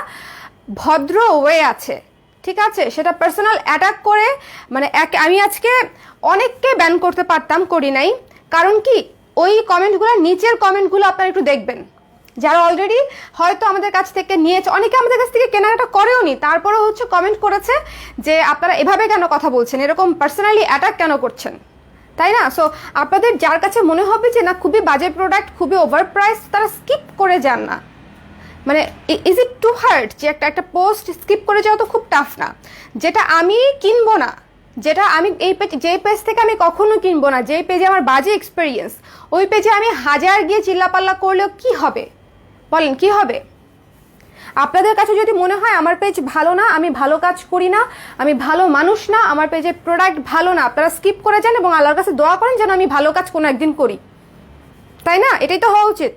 ভদ্র ওয়ে আছে, ঠিক আছে? সেটা পার্সোনাল অ্যাটাক করে, মানে আমি আজকে অনেককে ব্যান করতে পারতাম, করি নাই। কারণ কি, ওই কমেন্টগুলো, নিচের কমেন্টগুলো আপনারা একটু দেখবেন। যারা অলরেডি হয়তো আমাদের কাছ থেকে নিয়েছে, অনেকে আমাদের কাছ থেকে কেনাকাটা করেও নি, তারপরেও হচ্ছে কমেন্ট করেছে যে আপনারা এভাবে কেন কথা বলছেন, এরকম পার্সোনালি অ্যাটাক কেন করছেন, তাই না? সো আপনাদের যার কাছে মনে হবে যে না খুবই বাজে প্রোডাক্ট, খুবই ওভার প্রাইস, তারা স্কিপ করে যান না, মানে ইজ ইট টু হার্ড যে একটা পোস্ট স্কিপ করে যাওয়া তো খুব টাফ না, যেটা আমি কিনবো না, যেটা আমি এই পেজ, যে পেজ থেকে আমি কখনো কিনবো না, যেই পেজে আমার বাজে এক্সপিরিয়েন্স, ওই পেজে আমি হাজার গিয়ে চিল্লাপাল্লা করলেও কি হবে বলেন, কি হবে? আপনাদের কাছে যদি মনে হয় আমার পেজ ভালো না, আমি ভালো কাজ করি না, আমি ভালো মানুষ না, আমার পেজের প্রোডাক্ট ভালো না, আপনারা স্কিপ করে যান এবং আল্লাহর কাছে দোয়া করেন যেন আমি ভালো কাজ কোনো একদিন করি, তাই না? এটাই তো হওয়া উচিত।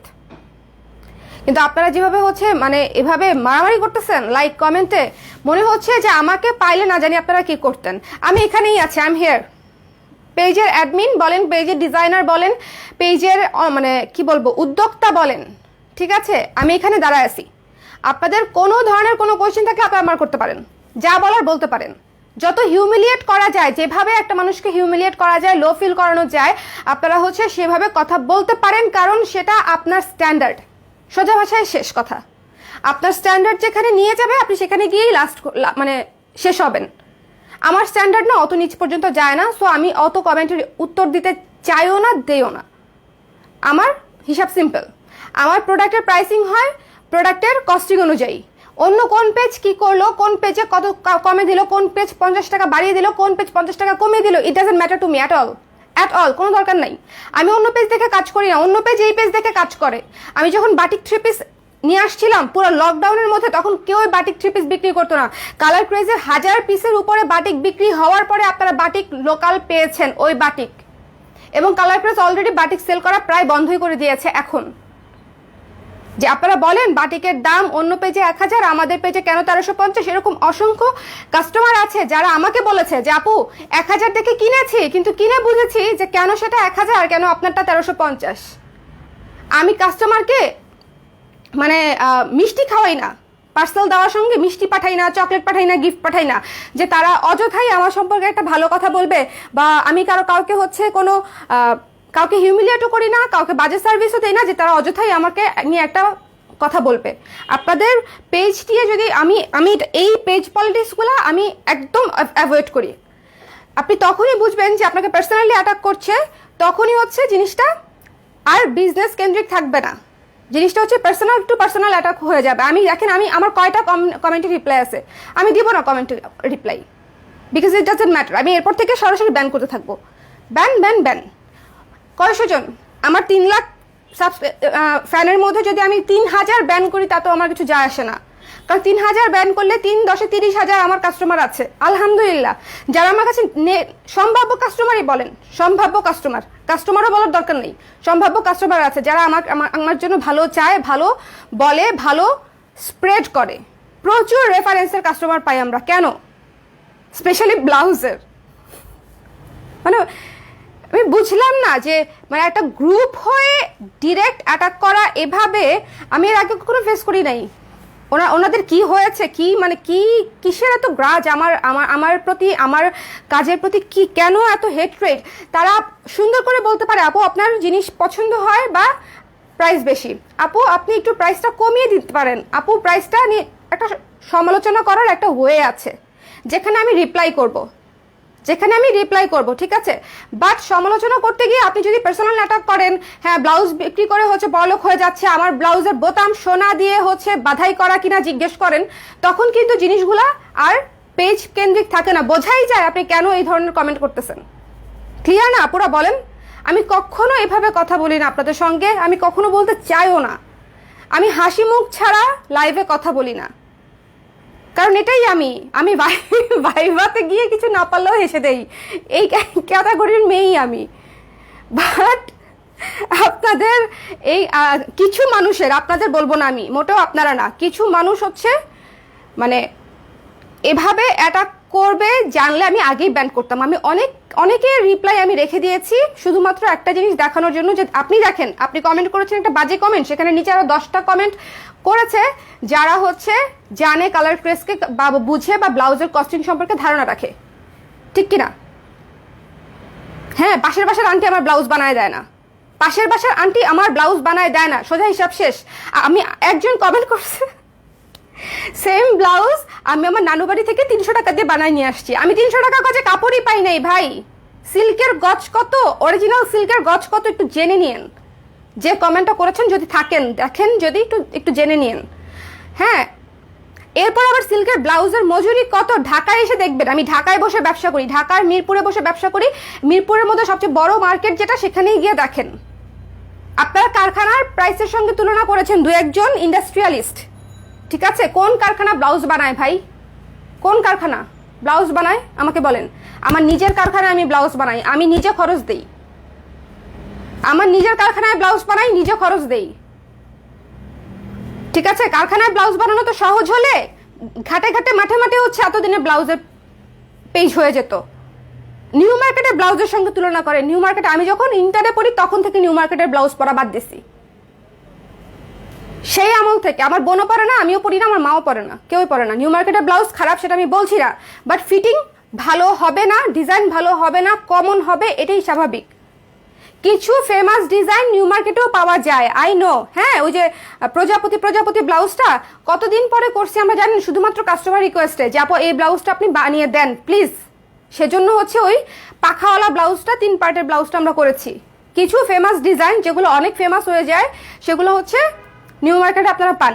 কিন্তু আপনারা যেভাবে হচ্ছে মানে এভাবে মারামারি করতেছেন লাইক কমেন্টে, মনে হচ্ছে যে আমাকে পাইলে না জানি আপনারা কি করতেন। আমি এখানেই আছি, আই এম হিয়ার। পেজের অ্যাডমিন বলেন, পেজের ডিজাইনার বলেন, পেজের মানে কি বলবো উদ্যোক্তা বলেন, ঠিক আছে, আমি এখানে দাঁড়ায় আছি। আপনাদের কোনো ধরনের কোনো কোয়েশ্চেন থাকলে আপনারা আমার করতে পারেন, যা বলার বলতে পারেন। যত হিউমিলিয়েট করা যায়, যেভাবে একটা মানুষকে হিউমিলিয়েট করা যায়, লো ফিল করানো যায়, আপনারা হচ্ছে সেভাবে কথা বলতে পারেন, কারণ সেটা আপনার স্ট্যান্ডার্ড। সোজা ভাষায় শেষ কথা, আপনার স্ট্যান্ডার্ড যেখানে নিয়ে যাবে আপনি সেখানে গিয়েই লাস্ট মানে শেষ হবেন। আমার স্ট্যান্ডার্ড না অত নিচ পর্যন্ত যায় না, সো আমি অত কমেন্টের উত্তর দিতে চাইও না, দেও না। আমার হিসাব সিম্পল, আমার প্রোডাক্টের প্রাইসিং হয় প্রোডাক্টের কস্টিং অনুযায়ী। অন্য কোন পেজ কি করলো, কোন পেজে কত কমে দিল, কোন পেজ 50 টাকা বাড়িয়ে দিল, কোন পেজ 50 টাকা কমিয়ে দিল, it doesn't matter to me at all, কোনো দরকার নাই। আমি অন্য পেজ দেখে কাজ করি না, অন্য পেজ এই পেজ দেখে কাজ করে। আমি যখন বাটিক 3 পিস নিয়ে আসছিলাম পুরো লকডাউনের মধ্যে, তখন কেউ বাটিক 3 পিস বিক্রি করতো না। কালার ক্রেজের 1000 পিসের উপরে বাটিক বিক্রি হওয়ার পরে আপনারা বাটিক লোকাল পেয়েছেন, ওই বাটিক। এবং colour craze already batik sale করা প্রায় বন্ধই করে দিয়েছে এখন। যে আপনারা বলেন বাটিকের দাম অন্য পেজে 1000, আমাদের পেজে কেন 1350, এরকম অসংখ্য কাস্টমার আছে যারা আমাকে বলেছে যে আপু 1000 দেখে কিনেছি, কিন্তু কিনে বুঝেছি যে কেন সেটা 1000, কেন আপনারটা 1350। আমি কাস্টমারকে মানে মিষ্টি খাওয়াই না, পার্সেল দেওয়ার সঙ্গে মিষ্টি পাঠাই না, চকলেট পাঠাই না, গিফট পাঠাই না, যে তারা অযথাই আমার সম্পর্কে একটা ভালো কথা বলবে, বা আমি কাউকে হচ্ছে কোনো কাউকে হিউমিলিয়েটও করি না, কাউকে বাজে সার্ভিসও দেই না, যে তারা অযথাই আমাকে নিয়ে একটা কথা বলবে। আপনাদের পেজ দিয়ে যদি আমি এই পেজ পলিটিক্সগুলো আমি একদম অ্যাভয়েড করি। আপনি তখনই বুঝবেন যে আপনাকে পার্সোনালি অ্যাটাক করছে, তখনই হচ্ছে জিনিসটা আর বিজনেস কেন্দ্রিক থাকবে না, জিনিসটা হচ্ছে পার্সোনাল টু পার্সোনাল অ্যাটাক হয়ে যাবে। আমি দেখেন, আমার কয়টা কমেন্টে রিপ্লাই আছে, আমি দিব না কমেন্টে reply, because it doesn't matter. আমি এরপর থেকে সরাসরি ব্যান করতে থাকবো, ব্যান ব্যান ব্যান। কয়শো জন, আমার 3 লাখ ফ্যানের মধ্যে যদি আমি 3000 ব্যান করি তাতেও আমার কিছু যায় আসে না, কারণ 3000 ব্যান করলে 3 10 30,000 আমার কাস্টমার আছে আলহামদুলিল্লাহ, যারা আমার কাছে সম্ভাব্য কাস্টমারই বলেন, সম্ভাব্য কাস্টমারও বলার দরকার নেই, সম্ভাব্য কাস্টমার আছে যারা আমার জন্য ভালো চায়, ভালো বলে, ভালো স্প্রেড করে। প্রচুর রেফারেন্সের কাস্টমার পাই আমরা, কেন? স্পেশালি ব্লাউজের। মানে আমি বুঝলাম না যে মানে একটা গ্রুপ হয়ে ডিরেক্ট অ্যাটাক করা, এভাবে আমি এর আগে কখনো ফেস করি নাই। ওনাদের কি হয়েছে, কি মানে কিসের এত গ্রাজ আমার প্রতি, আমার কাজের প্রতি, কি কেন এত হেট্রেট? তারা সুন্দর করে বলতে পারে আপু আপনার জিনিস পছন্দ হয় বা প্রাইস বেশি, আপু আপনি একটু প্রাইসটা কমিয়ে দিতে পারেন, আপু প্রাইসটা নিয়ে একটা সমালোচনা করার একটা ওয়ে আছে যেখানে আমি রিপ্লাই করব, ঠিক আছে। বাট সমালোচনা করতে গিয়ে আপনি যদি পার্সোনাল অ্যাটাক করেন, হ্যাঁ ব্লাউজ বিক্রি করে হচ্ছে বড়লোক হয়ে যাচ্ছে, আমার ব্লাউজের বোতাম সোনা দিয়ে হচ্ছে বাধাই করা কিনা জিজ্ঞেস করেন, তখন কিন্তু জিনিসগুলা আর পেজ কেন্দ্রিক থাকে না, বোঝাই যায় আপনি কেন এই ধরনের কমেন্ট করতেছেন। ক্লিয়ার না পুরো? বলেন। আমি কখনো এভাবে কথা বলি না আপনাদের সঙ্গে, আমি কখনো বলতে চাইও না। আমি হাসি মুখ ছাড়া লাইভে কথা বলি না, কারণ এটাই আমি ভাইভাতে গিয়ে কিছু না পারলেও হেসে দেই, এই ক্যাটাগরির মেয়েই আমি। বাট আপনাদের এই কিছু মানুষের, আপনাদের বলবো না আমি, মোটেও আপনারা না, কিছু মানুষ হচ্ছে মানে এভাবে অ্যাটাক করবে জানলে আমি আগেই ব্যান করতাম। আমি অনেকের রিপ্লাই আমি রেখে দিয়েছি শুধুমাত্র একটা জিনিস দেখানোর জন্য, যে আপনি দেখেন আপনি কমেন্ট করেছেন একটা বাজে কমেন্ট, সেখানে নিচে আরো 10টা কমেন্ট করেছে যারা হচ্ছে জানে কালার ক্রেসকে বা বুঝে বা ব্লাউজের কস্টিং সম্পর্কে ধারণা রাখে, ঠিক কিনা? হ্যাঁ, পাশের বাসার আন্টি আমার ব্লাউজ বানায় দেয় না, পাশের বাসার আন্টি আমার ব্লাউজ বানায় দেয় না, সোজা হিসাব শেষ। আমি একজন কমেন্ট করছে সেম ব্লাউজ আমি আমার নানু বাড়ি থেকে 300 টাকা দিয়ে বানায় নিয়ে আসছি, আমি 300 টাকা কাজে কাপড়ই পাই নাই ভাই। সিল্কের গজ কত, অরিজিনাল সিল্কের গজ কত একটু জেনে নিন, যে কমেন্টটা করেছেন যদি থাকেন দেখেন, যদি একটু জেনে নিন। হ্যাঁ, এরপর আবার সিল্কের ব্লাউজের মজুরি কত, ঢাকায় এসে দেখবেন। আমি ঢাকায় বসে ব্যবসা করি, ঢাকার মিরপুরে বসে ব্যবসা করি। মিরপুরের মধ্যে সবচেয়ে বড় মার্কেট যেটা, সেখানেই গিয়ে দেখেন। আপনারা কারখানার প্রাইসের সঙ্গে তুলনা করেছেন দু একজন ইন্ডাস্ট্রিয়ালিস্ট, ঠিক আছে? কোন কারখানা ব্লাউজ বানায় ভাই? কোন কারখানা ব্লাউজ বানায় আমাকে বলেন। আমার নিজের কারখানায় আমি ব্লাউজ বানাই, আমি নিজে খরচ দেই। আমার নিজের কারখানায় ব্লাউজ বানাই, নিজে খরচ দেই, ঠিক আছে? কারখানায় ব্লাউজ বানানো তো সহজ হলে ঘাটে ঘাটে মাঠে মাঠে হচ্ছে এতদিনে ব্লাউজের পেজ হয়ে যেত। নিউ মার্কেটের ব্লাউজের সঙ্গে তুলনা করে, নিউ মার্কেটে আমি যখন ইন্টারে পড়ি তখন থেকে নিউ মার্কেটের ব্লাউজ পরা বাদ দিছি। সেই আমল থেকে আমার বোনও পরে না, আমিও পরি না, আমার মাও পরে না, কেউই পরে না। নিউ মার্কেটের ব্লাউজ খারাপ সেটা আমি বলছি না, বাট ফিটিং ভালো হবে না, ডিজাইন ভালো হবে না, কমন হবে, এটাই স্বাভাবিক। কিছু ফেমাস ডিজাইন নিউ মার্কেটেও পাওয়া যায়, আই নো। হ্যাঁ, ওই যে প্রজাপতি ব্লাউজটা কতদিন পরে করছি আমরা জানেন, শুধুমাত্র কাস্টমার রিকোয়েস্টে যে আপু এই ব্লাউজটা আপনি বানিয়ে দেন প্লিজ। সেজন্য হচ্ছে ওই পাখাওয়ালা ব্লাউজটা, 3 পার্টের ব্লাউজটা আমরা করেছি। কিছু ফেমাস ডিজাইন যেগুলো অনেক ফেমাস হয়ে যায় সেগুলো হচ্ছে নিউ মার্কেটে আপনারা পান,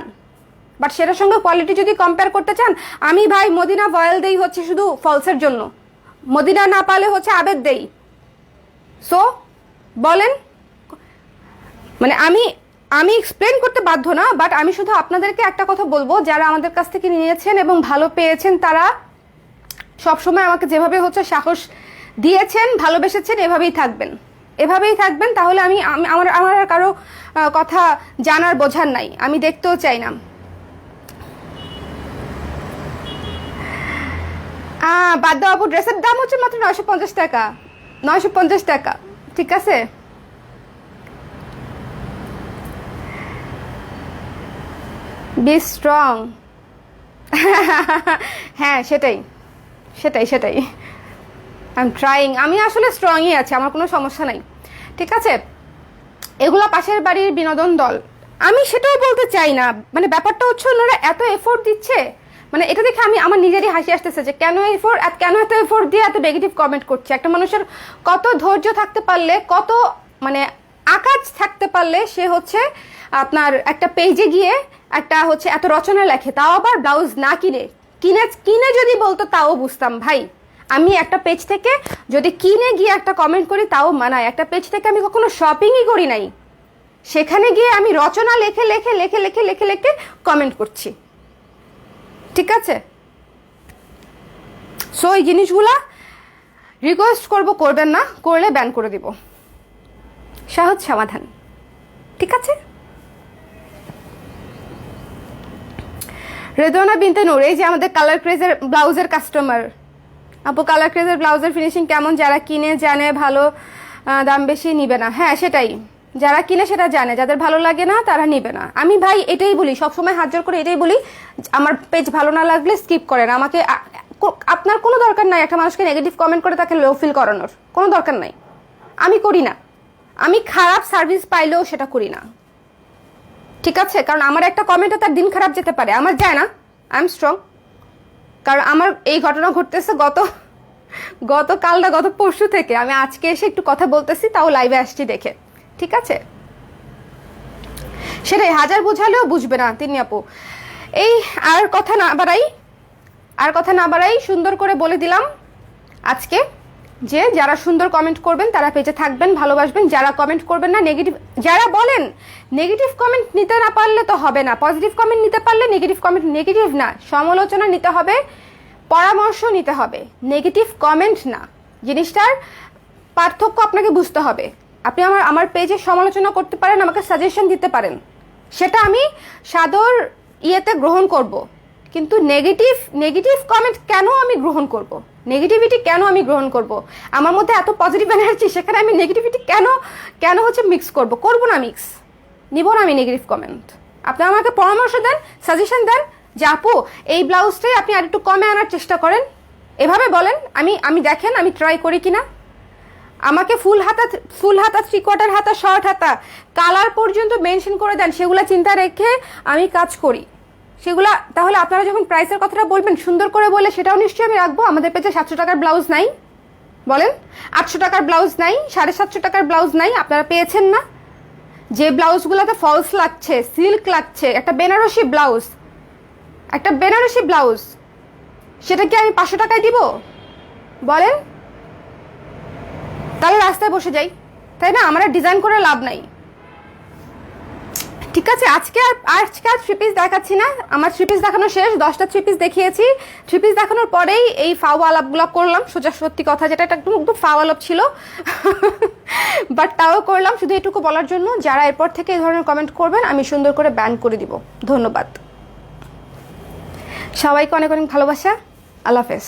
বাট সেটার সঙ্গে কোয়ালিটি যদি কম্পেয়ার করতে চান, আমি ভাই মদিনা ভয়েল দেই হচ্ছে শুধু ফলসের জন্য, মদিনা না পালে হচ্ছে আবেদ দেই। সো বলেন, মানে আমি এক্সপ্লেন করতে বাধ্য না, বাট আমি শুধু আপনাদেরকে একটা কথা বলবো, যারা আমাদের কাছ থেকে নিয়েছেন এবং ভালো পেয়েছেন তারা সবসময় আমাকে যেভাবে হচ্ছে সাহস দিয়েছেন, ভালোবেসেছেন, এভাবেই থাকবেন, এভাবেই থাকবেন। তাহলে আমার আর কারো কথা জানার বোঝার নাই, আমি দেখতেও চাই না। বাদ দাও আপু, ড্রেসের দাম হচ্ছে মাত্র 950 টাকা, 950 টাকা, ঠিক আছে? Be strong. হ্যাঁ, সেটাই সেটাই সেটাই আই এম ট্রাইং। আমি আসলে স্ট্রংই আছি, আমার কোনো সমস্যা নাই, ঠিক আছে? এগুলো পাশের বাড়ির বিনোদন দল, আমি সেটাও বলতে চাই না। মানে ব্যাপারটা হচ্ছে ওনারা এত এফোর্ট দিচ্ছে, মানে এটা দেখে আমার নিজেরই হাসি আসতেছে যে কেন এত এফোর্ট দিয়ে এত নেগেটিভ কমেন্ট করছে। একটা মানুষের কত ধৈর্য থাকতে পারলে, কত মানে আকাজ থাকতে পারলে সে হচ্ছে আপনার একটা পেজে গিয়ে একটা হচ্ছে এত রচনা লেখে, তাও আবার ব্লাউজ না কিনে যদি বলতো তাও বুঝতাম ভাই। আমি একটা পেজ থেকে যদি কিনে গিয়ে একটা কমেন্ট করি তাও মানায়, একটা পেজ থেকে আমি কখনো শপিংই করি নাই, সেখানে গিয়ে আমি রচনা লেখে লেখে লেখে লেখে লেখে লেখে কমেন্ট করছি, ঠিক আছে? সো এই জিনিসগুলা রিকোয়েস্ট করব, করবেন না, করলে ব্যান করে দিব, সহজ সমাধান, ঠিক আছে? রেদওয়ানা বিনতে নূর, এই যে আমাদের কালার ক্রেজের ব্লাউজের কাস্টমার আপু, কালার ক্রেজের ব্লাউজের ফিনিশিং কেমন? যারা কিনে জানে ভালো, দাম বেশি নিবে না। হ্যাঁ সেটাই, যারা কিনে সেটা জানে, যাদের ভালো লাগে না তারা নিবে না। আমি ভাই এটাই বলি, সবসময় হাত জোর করে এটাই বলি, আমার পেজ ভালো না লাগলে স্কিপ করেন। আমাকে আপনার কোনো দরকার নাই একটা মানুষকে নেগেটিভ কমেন্ট করে তাকে লো ফিল করানোর, কোনো দরকার নাই। আমি করি না, আমি খারাপ সার্ভিস পাইলেও সেটা করি না, ঠিক আছে? কারণ আমার একটা কমেন্টে তার দিন খারাপ যেতে পারে, আমার যায় না, আই এম স্ট্রং। কারণ আমার এই ঘটনা ঘটতেছে গত পরশু থেকে, আমি আজকে এসে একটু কথা বলতেছি, তাও লাইভে আসছি দেখে, ঠিক আছে? সেটাই, হাজার বুঝালেও বুঝবে না তিনি আপু। এই আর কথা না বাড়াই সুন্দর করে বলে দিলাম আজকে যে যারা সুন্দর কমেন্ট করবেন তারা পেজে থাকবেন, ভালোবাসবেন। যারা কমেন্ট করবেন না, যারা বলেন নেগেটিভ কমেন্ট নিতে না পারলে তো হবে না, পজিটিভ কমেন্ট নিতে পারলে নেগেটিভ কমেন্ট, নেগেটিভ না, সমালোচনা নিতে হবে, পরামর্শ নিতে হবে, নেগেটিভ কমেন্ট না। জিনিসটার পার্থক্য আপনাকে বুঝতে হবে। আপনি আমার পেজে সমালোচনা করতে পারেন, আমাকে সাজেশন দিতে পারেন, সেটা আমি সাদর ইয়েতে গ্রহণ করব, কিন্তু নেগেটিভ কমেন্ট কেন আমি গ্রহণ করব? নেগেটিভিটি কেন আমি গ্রহণ করব? আমার মধ্যে এত পজিটিভ এনার্জি, সেখানে আমি নেগেটিভিটি কেন হচ্ছে মিক্স করব না, মিক্স নিব না আমি নেগেটিভ কমেন্ট। আপনি আমাকে পরামর্শ দেন, সাজেশন দেন যে আপু এই ব্লাউজটাই আপনি আর একটু কমে আনার চেষ্টা করেন, এভাবে বলেন। আমি দেখেন আমি ট্রাই করি কিনা। আমাকে ফুল হাতা, 3/4 হাতা, শর্ট হাতা, কালার পর্যন্ত মেনশন করে দেন, সেগুলো চিন্তা রেখে আমি কাজ করি সেগুলা। তাহলে আপনারা যখন প্রাইসের কথাটা বলবেন সুন্দর করে বলে, সেটাও নিশ্চয়ই আমি রাখবো। আমাদের পেজে 700 টাকার ব্লাউজ নাই, বলেন 800 টাকার ব্লাউজ নাই, 750 টাকার ব্লাউজ নাই, আপনারা পেয়েছেন না? যে ব্লাউজগুলোতে ফলস লাগছে, সিল্ক লাগছে, একটা বেনারসি ব্লাউজ, একটা বেনারসি ব্লাউজ, সেটা কি আমি 500 টাকায় দিব বলেন? তাহলে রাস্তায় বসে যাই, তাই না? আমার ডিজাইন করে লাভ নাই। ঠিক আছে, আজকে আর থ্রি পিস দেখাচ্ছি না, আমার থ্রি পিস দেখানো শেষ। 10টা থ্রি পিস দেখিয়েছি। থ্রি পিস দেখানোর পরেই এই ফাও আলাপগুলো করলাম, সোজা সত্যি কথা যেটা, এটা একদম একদম ফাও আলাপ ছিল, বাট তাও করলাম শুধু এটুকু বলার জন্য, যারা এরপর থেকে এই ধরনের কমেন্ট করবেন আমি সুন্দর করে ব্যান করে দিব। ধন্যবাদ সবাইকে, অনেক অনেক ভালোবাসা। আল্লাহ হাফেজ।